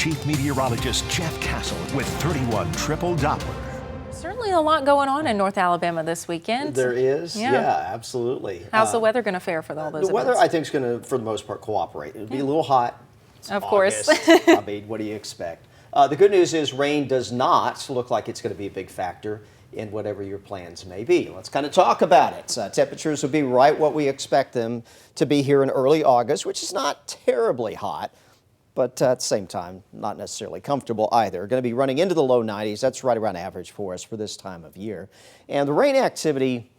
Chief Meteorologist Jeff Castle with 31 Triple Doppler. Certainly a lot going on in North Alabama this weekend. There is, yeah, absolutely. How's the weather going to fare for all those The weather, events? I think, is going to, for the most part, cooperate. It'll be a little hot. It's Of course. August. I mean, what do you expect? The good news is rain does not look like it's going to be a big factor in whatever your plans may be. Let's kind of talk about it. Temperatures will be right what we expect them to be here in early August, which is not terribly hot, but at the same time, not necessarily comfortable either. Going to be running into the low 90s. That's right around average for us for this time of year. And the rain activity,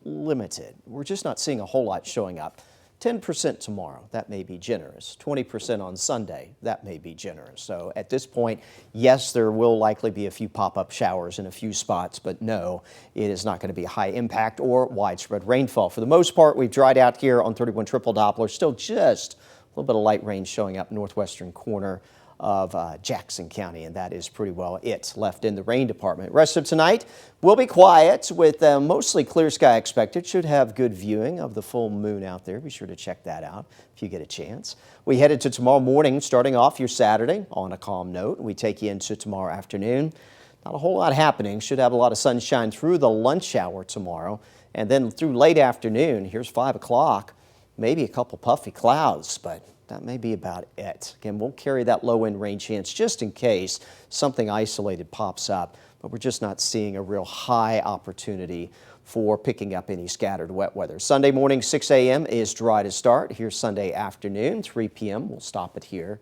limited. We're just not seeing a whole lot showing up. 10% tomorrow, that may be generous. 20% on Sunday, that may be generous. So at this point, yes, there will likely be a few pop-up showers in a few spots, but no, it is not going to be high impact or widespread rainfall. For the most part, we've dried out here on 31 Triple Doppler. Still just a little bit of light rain showing up northwestern corner of Jackson County, and that is pretty well it left in the rain department. Rest of tonight will be quiet with mostly clear sky expected. Should have good viewing of the full moon out there. Be sure to check that out if you get a chance. We headed to tomorrow morning, starting off your Saturday on a calm note. We take you into tomorrow afternoon. Not a whole lot happening. Should have a lot of sunshine through the lunch hour tomorrow, and then through late afternoon. Here's 5 o'clock. Maybe a couple puffy clouds, but that may be about it. Again, we'll carry that low-end rain chance just in case something isolated pops up, but we're just not seeing a real high opportunity for picking up any scattered wet weather. Sunday morning, 6 a.m. is dry to start. Here's Sunday afternoon, 3 p.m. We'll stop it here.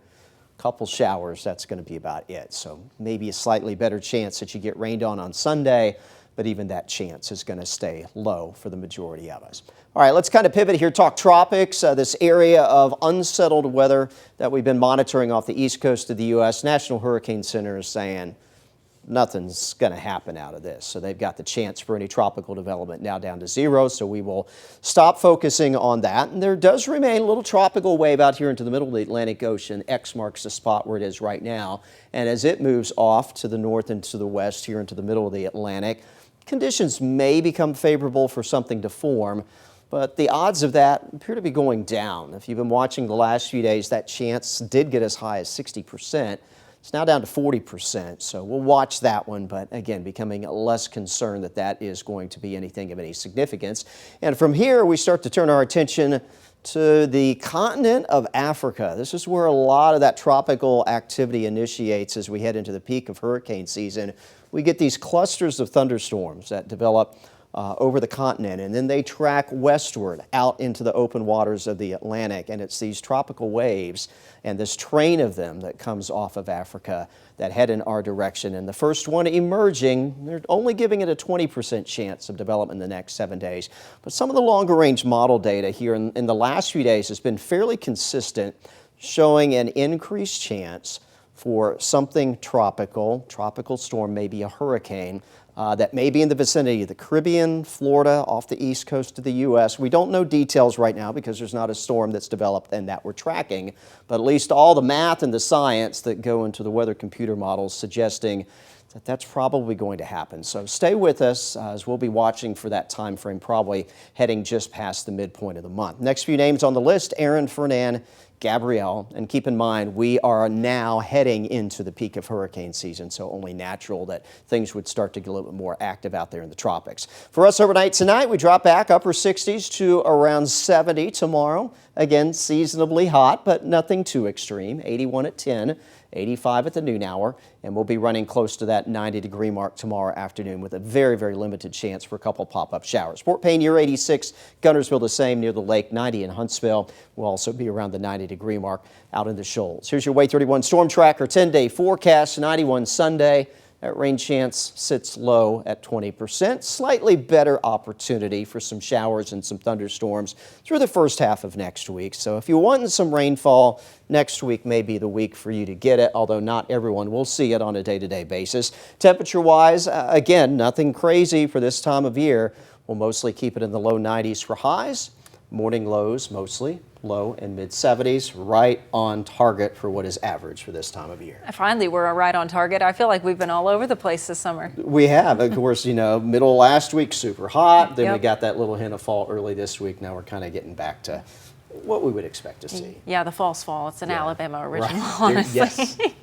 Couple showers, that's going to be about it. So maybe a slightly better chance that you get rained on Sunday, but even that chance is going to stay low for the majority of us. All right, let's kind of pivot here, talk tropics, this area of unsettled weather that we've been monitoring off the east coast of the U.S. National Hurricane Center is saying nothing's going to happen out of this. So they've got the chance for any tropical development now down to 0, so we will stop focusing on that. And there does remain a little tropical wave out here into the middle of the Atlantic Ocean. X marks the spot where it is right now. And as it moves off to the north and to the west here into the middle of the Atlantic, conditions may become favorable for something to form, but the odds of that appear to be going down. If you've been watching the last few days, that chance did get as high as 60%. It's now down to 40%, so we'll watch that one, but again, becoming less concerned that that is going to be anything of any significance. And from here, we start to turn our attention to the continent of Africa. This is where a lot of that tropical activity initiates as we head into the peak of hurricane season. We get these clusters of thunderstorms that develop over the continent, and then they track westward out into the open waters of the Atlantic, and it's these tropical waves and this train of them that comes off of Africa that head in our direction. And the first one emerging, they're only giving it a 20% chance of development in the next 7 days. But some of the longer range model data here in the last few days has been fairly consistent, showing an increased chance for something tropical storm, maybe a hurricane, that may be in the vicinity of the Caribbean, Florida, off the east coast of the U.S. We don't know details right now because there's not a storm that's developed and that we're tracking, but at least all the math and the science that go into the weather computer models suggesting that that's probably going to happen. So stay with us as we'll be watching for that time frame, probably heading just past the midpoint of the month. Next few names on the list, Aaron, Fernand, Gabrielle, and keep in mind we are now heading into the peak of hurricane season, so only natural that things would start to get a little bit more active out there in the tropics. For us overnight tonight, we drop back upper 60s to around 70 tomorrow. Again, seasonably hot, but nothing too extreme. 81 at 10. 85 at the noon hour, and we'll be running close to that 90-degree mark tomorrow afternoon with a very, very limited chance for a couple pop-up showers. Fort Payne, near 86, Guntersville the same near the lake, 90 in Huntsville. We'll also be around the 90-degree mark out in the shoals. Here's your WAAY 31 Storm Tracker 10-day forecast, 91 Sunday. That rain chance sits low at 20%. Slightly better opportunity for some showers and some thunderstorms through the first half of next week. So if you want some rainfall, next week may be the week for you to get it, although not everyone will see it on a day-to-day basis. Temperature-wise, again, nothing crazy for this time of year. We'll mostly keep it in the low 90s for highs. Morning lows mostly low and mid 70s, right on target for what is average for this time of year. Finally, we're right on target. I feel like we've been all over the place this summer. We have, of course, middle of last week, super hot. Then we got that little hint of fall early this week. Now we're kind of getting back to what we would expect to see. Yeah, the false fall. It's an Alabama original, honestly. Yes.